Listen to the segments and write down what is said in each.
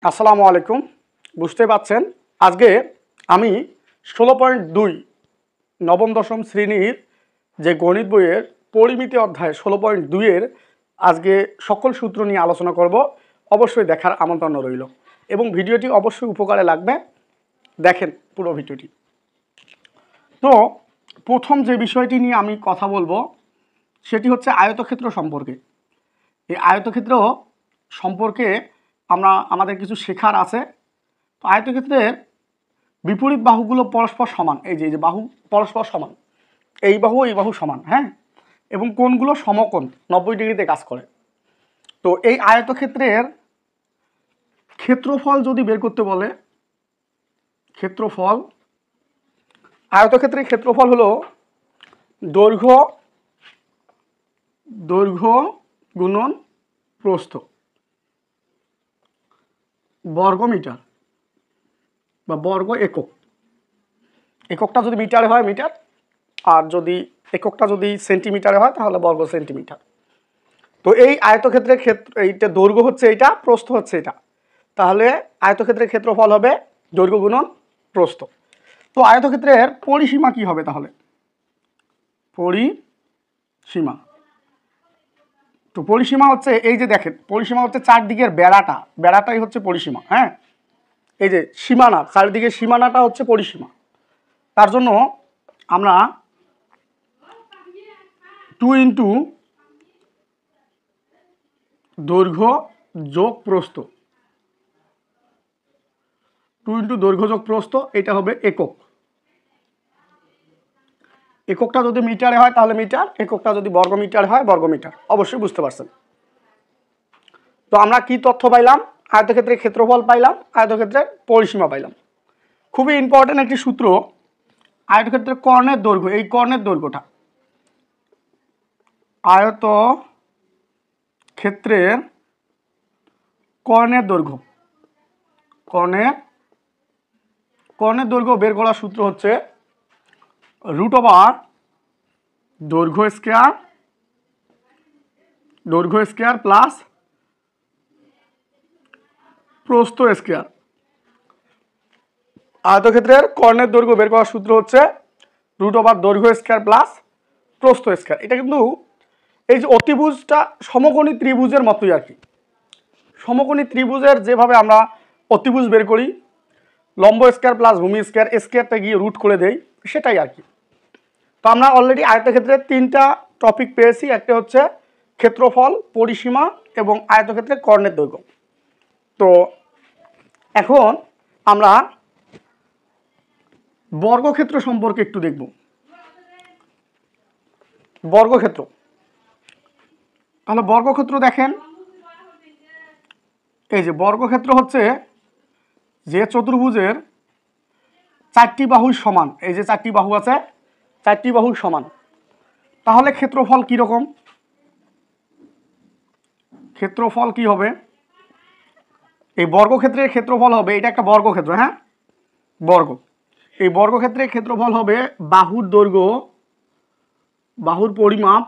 আসসালামু আলাইকুম। বুঝতে পাচ্ছেন আজকে আমি 16.2 নবম দশম শ্রেণীর যে গণিত বইয়ের পরিমিতি অধ্যায় 16.2 এর আজকে সকল সূত্র নিয়ে আলোচনা করব। অবশ্যই দেখার আমন্ত্রণ রইল এবং ভিডিওটি অবশ্যই উপকারে লাগবে, দেখেন পুরো ভিডিওটি। তো প্রথম যে বিষয়টি নিয়ে আমি কথা বলবো সেটি হচ্ছে আয়তক্ষেত্র সম্পর্কে। এই আয়তক্ষেত্র সম্পর্কে আমাদের কিছু শেখার আছে। তো আয়তক্ষেত্রের বিপরীত বাহুগুলো পরস্পর সমান, এই যে বাহু পরস্পর সমান, এই বাহু সমান, হ্যাঁ, এবং কোণগুলো সমকোণ 90 ডিগ্রিতে কাজ করে। তো এই আয়তক্ষেত্রের ক্ষেত্রফল যদি বের করতে বলে, আয়তক্ষেত্রের ক্ষেত্রফল হলো দৈর্ঘ্য গুণন প্রস্থ বর্গমিটার বা বর্গ একক। এককটা যদি মিটারে হয় মিটার, আর যদি এককটা যদি সেন্টিমিটারে হয় তাহলে বর্গ সেন্টিমিটার। তো এই আয়তক্ষেত্রের এইটা দৈর্ঘ্য হচ্ছে এইটা, প্রস্থ হচ্ছে এটা, তাহলে আয়তক্ষেত্রের ক্ষেত্রফল হবে দৈর্ঘ্য গুণন প্রস্থ। তো আয়তক্ষেত্রের পরিসীমা কি হবে তাহলে? পরিসীমা হচ্ছে এই যে দেখেন, পরিসীমা হচ্ছে চারদিকের বেড়াটাই হচ্ছে পরিসীমা, হ্যাঁ। এই যে সীমানা, চারিদিকে সীমানাটা হচ্ছে পরিসীমা। তার জন্য আমরা 2 ইন্টু দৈর্ঘ্য যোগ প্রস্থ, 2 ইন্টু দৈর্ঘ্য যোগ প্রস্থ, এটা হবে একক। এককটা যদি মিটারে হয় তাহলে মিটার, এককটা যদি বর্গমিটারে হয় বর্গমিটার। অবশ্যই বুঝতে পারছেন। তো আমরা কি তথ্য পাইলাম? আয়তক্ষেত্রের ক্ষেত্রফল পাইলাম, আয়তক্ষেত্রের পরিসীমা পাইলাম। খুবই ইম্পর্টেন্ট একটি সূত্র, আয়তক্ষেত্রের কর্ণের দৈর্ঘ্য, এই কর্ণের দৈর্ঘ্যটা, আয়তক্ষেত্রের কর্ণের দৈর্ঘ্য বের করার সূত্র হচ্ছে √, দৈর্ঘ্য স্কয়ার প্লাস প্রস্থ স্কয়ার। আয়তক্ষেত্রের কর্ণের দৈর্ঘ্য বের করার সূত্র হচ্ছে √, দৈর্ঘ্য স্কয়ার প্লাস প্রস্থ স্কয়ার। এটা কিন্তু এই যে অতিভুজটা সমকোণী ত্রিভুজের মতোই আর কি। সমকোণী ত্রিভুজের যেভাবে আমরা অতিভুজ বের করি, লম্ব স্কয়ার প্লাস ভূমি স্কয়ার, স্কয়ারটা গিয়ে রুট করে দেই, সেটাই আর কি। তো আমরা অলরেডি আয়তক্ষেত্রের 3টা টপিক পেয়েছি। একটা হচ্ছে ক্ষেত্রফল, পরিসীমা এবং আয়তক্ষেত্রের কর্ণের দৈর্ঘ্য। তো এখন আমরা বর্গক্ষেত্র সম্পর্কে একটু দেখব। বর্গক্ষেত্র, তাহলে বর্গক্ষেত্র দেখেন, এই যে বর্গক্ষেত্র হচ্ছে যে চতুর্ভুজের 4টি বাহু সমান, এই যে 4টি বাহু আছে, 4টি বাহু সমান। তাহলে ক্ষেত্রফল কি রকম? ক্ষেত্রফল কি হবে? এই বর্গক্ষেত্রের ক্ষেত্রফল হবে, এটা একটা বর্গক্ষেত্র, হ্যাঁ, বর্গ। এই বর্গক্ষেত্রের ক্ষেত্রফল হবে বাহুর দৈর্ঘ্য, বাহুর পরিমাপ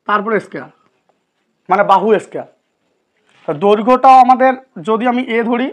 তারপরে স্কয়ার, মানে বাহু স্কয়ার। দৈর্ঘ্যটাও আমাদের, যদি আমি এ ধরি,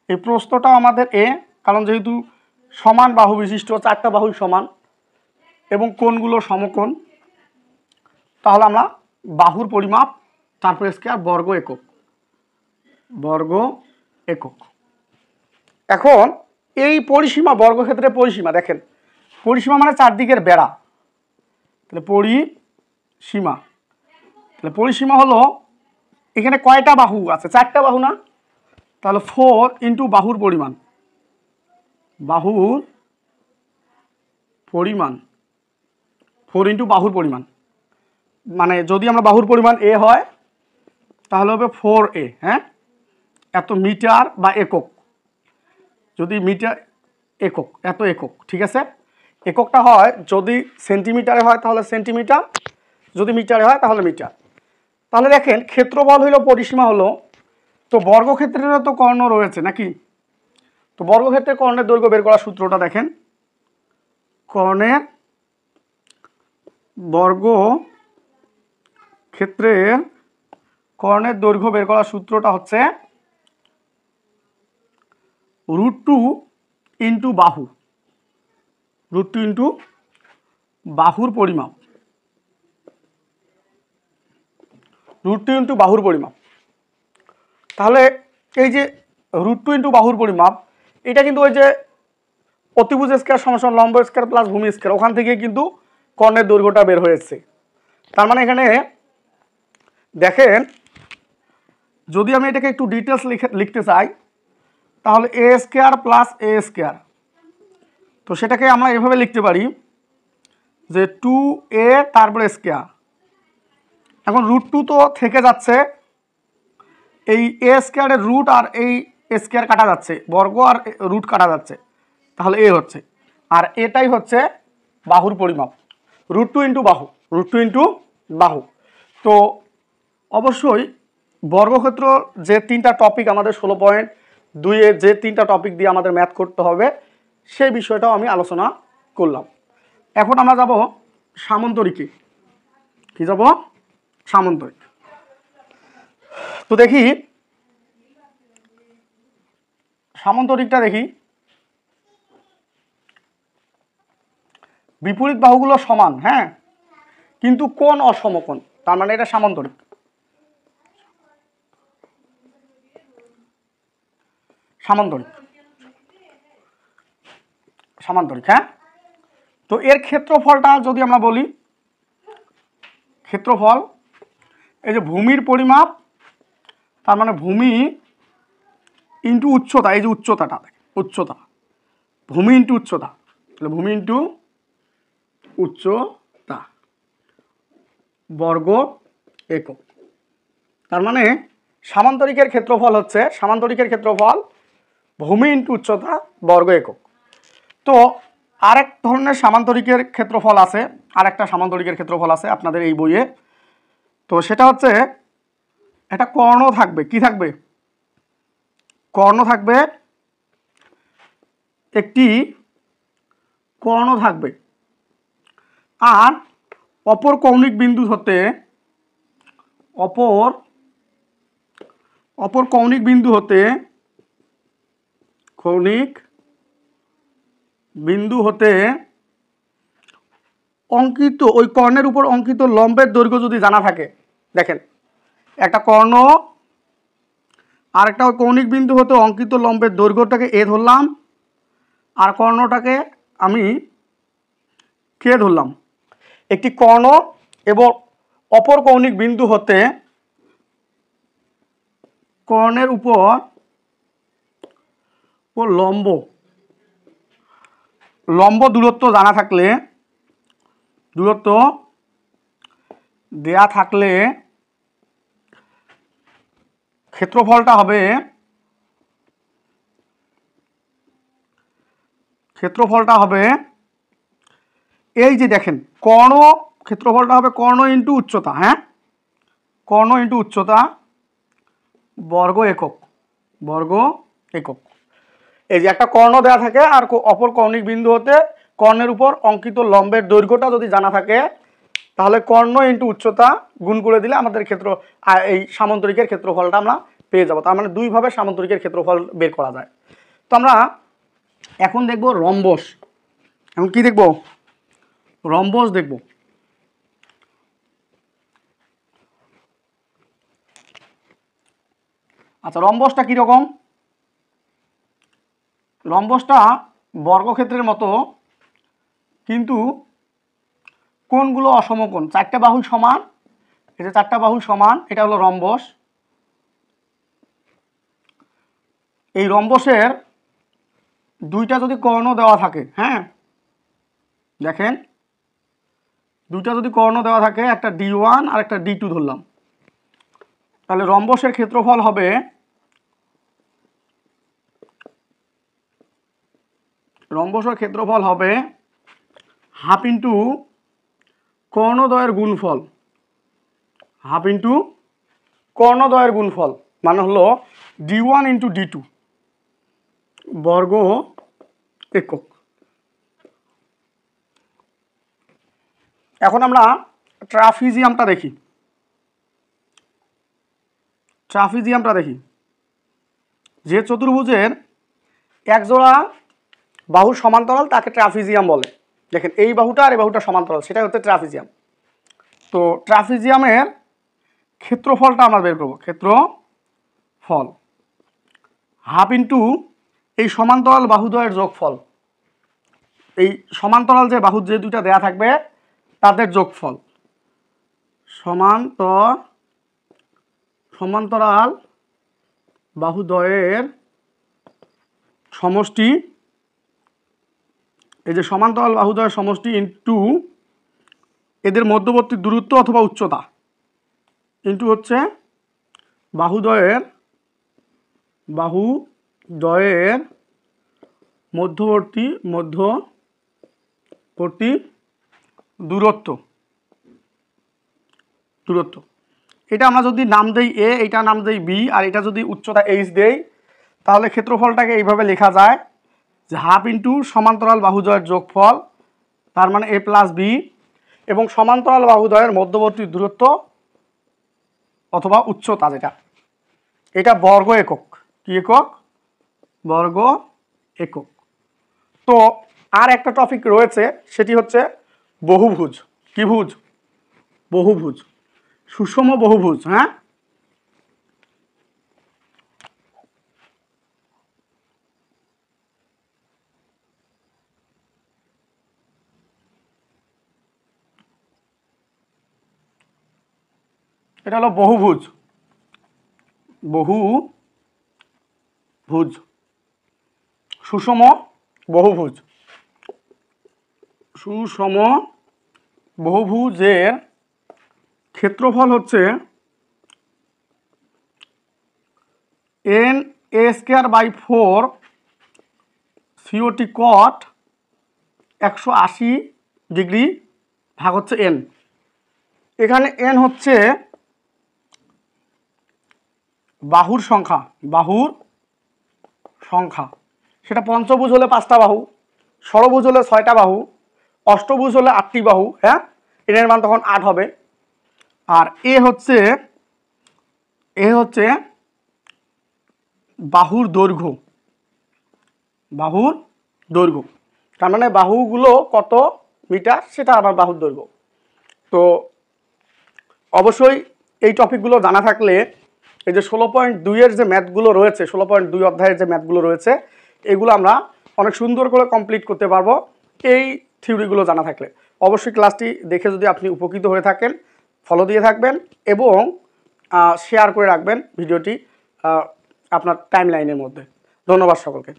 এই প্রস্থটাও আমাদের এ, কারণ যেহেতু সমান বাহু বিশিষ্ট, 4টা বাহু সমান এবং কোণগুলো সমকোণ, তাহলে আমরা বাহুর পরিমাপ তারপরে স্কয়ার, বর্গ একক। এখন এই পরিসীমা, বর্গক্ষেত্রের পরিসীমা দেখেন, পরিসীমা মানে চারদিকের বেড়া, তাহলে পরিসীমা হলো, এখানে কয়টা বাহু আছে? 4টা বাহু না? তাহলে 4 ইন্টু বাহুর পরিমাণ, 4 ইন্টু বাহুর পরিমাণ, মানে যদি আমরা বাহুর পরিমাণ এ হয় তাহলে হবে 4a, হ্যাঁ, এত মিটার বা একক। যদি মিটার একক, এত একক, ঠিক আছে। এককটা হয় যদি সেন্টিমিটারে হয় তাহলে সেন্টিমিটার, যদি মিটারে হয় তাহলে মিটার। তাহলে দেখেন ক্ষেত্রফল হইল, পরিসীমা হলো। তো বর্গক্ষেত্রেরও তো কর্ণ রয়েছে নাকি? তো বর্গক্ষেত্রের কর্ণের দৈর্ঘ্য বের করার সূত্রটা দেখেন, কর্ণের বর্গক্ষেত্রের কর্ণের দৈর্ঘ্য বের করার সূত্রটা হচ্ছে √2 ইন্টু বাহু, √2 ইন্টু বাহুর পরিমাপ, √2 ইন্টু বাহুর পরিমাপ। তাহলে এই যে √2 ইন্টু বাহুর পরিমাপ, এটা কিন্তু ওই যে অতিভুজ স্কয়ার সমান লম্ব স্কয়ার প্লাস ভূমি স্কয়ার, ওখান থেকে কিন্তু কর্ণের দৈর্ঘ্যটা বের হয়েছে। তার মানে এখানে দেখেন, যদি আমি এটাকে একটু ডিটেলস লিখতে চাই, তাহলে এ স্কয়ার প্লাস এ স্কয়ার, তো সেটাকে আমরা এভাবে লিখতে পারি যে 2a তারপরে স্কয়ার। এখন √2 তো থেকে যাচ্ছে, এই এ স্কয়ারের রুট আর এই স্কয়ার কাটা যাচ্ছে, বর্গ আর রুট কাটা যাচ্ছে, তাহলে এ হচ্ছে, আর এটাই হচ্ছে বাহুর পরিমাপ, √2 ইন্টু বাহু, √2 ইন্টু বাহু। তো অবশ্যই বর্গক্ষেত্র যে তিনটা টপিক আমাদের 16.2-এ যে তিনটা টপিক দিয়ে আমাদের ম্যাথ করতে হবে, সেই বিষয়টাও আমি আলোচনা করলাম। এখন আমরা যাব সামান্তরিকে। কি যাব? সামান্তরিক। তো দেখি সামান্তরিকটা দেখি, বিপরীত বাহুগুলো সমান, হ্যাঁ, কিন্তু কোণ অসমকোণ, তার মানে এটা সামান্তরিক। সামান্তরিক, সামান্তরিক, হ্যাঁ। তো এর ক্ষেত্রফলটা যদি আমরা বলি, ক্ষেত্রফল এই যে ভূমির পরিমাপ, তার মানে ভূমি ইন্টু উচ্চতা, এই যে উচ্চতাটা, উচ্চতা, ভূমি ইন্টু উচ্চতা, তাহলে ভূমি ইন্টু উচ্চতা বর্গ একক। তার মানে সামান্তরিকের ক্ষেত্রফল হচ্ছে, সামান্তরিকের ক্ষেত্রফল ভূমি ইন্টু উচ্চতা বর্গ একক। তো আরেক ধরনের সামান্তরিকের ক্ষেত্রফল আছে, আরেকটা সামান্তরিকের ক্ষেত্রফল আছে আপনাদের এই বইয়ে। তো সেটা হচ্ছে, একটা কর্ণ থাকবে, কি থাকবে? কর্ণ থাকবে, একটি কর্ণ থাকবে, আর অপর কৌণিক বিন্দু হতে, অপর কৌণিক বিন্দু হতে, কৌণিক বিন্দু হতে অঙ্কিত, ওই কর্ণের উপর অঙ্কিত লম্বের দৈর্ঘ্য যদি জানা থাকে, দেখেন একটা কর্ণ আর একটা কৌণিক বিন্দু হতে অঙ্কিত লম্বের দৈর্ঘ্যটাকে এ ধরলাম, আর কর্ণটাকে আমি কে ধরলাম। একটি কর্ণ এবং অপর কৌণিক বিন্দু হতে কর্ণের উপর ও লম্ব, লম্ব দূরত্ব জানা থাকলে, দূরত্ব দেয়া থাকলে ক্ষেত্রফলটা হবে, ক্ষেত্রফলটা হবে এই যে দেখেন, কর্ণ, ক্ষেত্রফলটা হবে কর্ণ ইন্টু উচ্চতা, হ্যাঁ, কর্ণ ইন্টু উচ্চতা বর্গ একক, বর্গ একক। এই যে একটা কর্ণ দেওয়া থাকে, আর অপর কৌণিক বিন্দু হতে কর্ণের উপর অঙ্কিত লম্বের দৈর্ঘ্যটা যদি জানা থাকে, তাহলে কর্ণ ইন্টু উচ্চতা গুণ করে দিলে আমাদের ক্ষেত্র, এই সামান্তরিকের ক্ষেত্রফলটা আমরা পেয়ে যাব। তার মানে দুইভাবে সামান্তরিকের ক্ষেত্রফল বের করা যায়। তো আমরা এখন দেখব রম্বস। এখন কি দেখব? রম্বস দেখব। আচ্ছা, রম্বসটা কীরকম? রম্বসটা বর্গক্ষেত্রের মতো, কিন্তু কোণগুলো অসমকোণ, চারটা বাহু সমান, এই যে চারটা বাহু সমান, এটা হলো রম্বস। এই রম্বসের দুইটা যদি কর্ণ দেওয়া থাকে, হ্যাঁ, দেখেন দুইটা যদি কর্ণ দেওয়া থাকে, একটা D1 আর একটা D2 ধরলাম, তাহলে রম্বসের ক্ষেত্রফল হবে, রম্বসের ক্ষেত্রফল হবে হাফ ইন্টু কর্ণদ্বয়ের গুণফল, হাফ ইন্টু কর্ণদ্বয়ের গুণফল, মানে হলো D1 ইন্টু D2 বর্গ একক। এখন আমরা ট্রাপিজিয়ামটা দেখি। ট্রাপিজিয়ামটা দেখি, যে চতুর্ভুজের এক জোড়া বাহু সমান্তরাল তাকে ট্রাপিজিয়াম বলে। দেখেন এই বাহুটা আর এই বাহুটা সমান্তরাল, সেটাই হচ্ছে ট্রাপিজিয়াম। তো ট্রাপিজিয়ামের ক্ষেত্রফলটা আমরা বের করবো, ক্ষেত্রফল হাফ ইন্টু এই সমান্তরাল বাহুদ্বয়ের যোগফল, এই সমান্তরাল যে বাহু যে দুইটা দেয়া থাকবে তাদের যোগফল, সমান্তরাল বাহুদ্বয়ের সমষ্টি, এই যে সমান্তরাল বাহুদ্বয়ের সমষ্টি ইন্টু এদের মধ্যবর্তী দূরত্ব অথবা উচ্চতা, ইন্টু হচ্ছে বাহুদ্বয়ের মধ্যবর্তী দূরত্ব। এটা আমরা যদি নাম দেই এ, এটা নাম দেই বি, আর এটা যদি উচ্চতা এইচ দেই, তাহলে ক্ষেত্রফলটাকে এইভাবে লেখা যায় যে হাফ ইন্টু সমান্তরাল বাহুদ্বয়ের যোগফল, তার মানে এ প্লাস বি, এবং সমান্তরাল বাহুদ্বয়ের মধ্যবর্তী দূরত্ব অথবা উচ্চতা, যেটা এটা বর্গ একক। কি একক? বর্গ একক। তো আর একটা টপিক রয়েছে, সেটি হচ্ছে বহুভুজ। কি ভুজ? বহুভুজ, সুষম বহুভুজ। হ্যাঁ, এটা হলো বহুভুজ, সুষম বহুভুজের ক্ষেত্রফল হচ্ছে n(a²/4 COT cot 180 ডিগ্রি ভাগ হচ্ছে n। এখানে n হচ্ছে বাহুর সংখ্যা, সেটা পঞ্চভুজ হলে 5টা বাহু, ষড়ভুজ হলে 6টা বাহু, অষ্টভুজ হলে 8টি বাহু। হ্যাঁ, n এর মান তখন 8 হবে। আর এ হচ্ছে বাহুর দৈর্ঘ্য, তার মানে বাহুগুলো কত মিটার সেটা আমার বাহুর দৈর্ঘ্য। তো অবশ্যই এই টপিকগুলো জানা থাকলে এই যে 16.2 যে ম্যাথগুলো রয়েছে, 16.2 অধ্যায়ের যে ম্যাথগুলো রয়েছে, এগুলো আমরা অনেক সুন্দর করে কমপ্লিট করতে পারবো এই থিওরিগুলো জানা থাকলে। অবশ্যই ক্লাসটি দেখে যদি আপনি উপকৃত হয়ে থাকেন, ফলো দিয়ে থাকবেন এবং শেয়ার করে রাখবেন ভিডিওটি আপনার টাইমলাইনের মধ্যে। ধন্যবাদ সকলকে।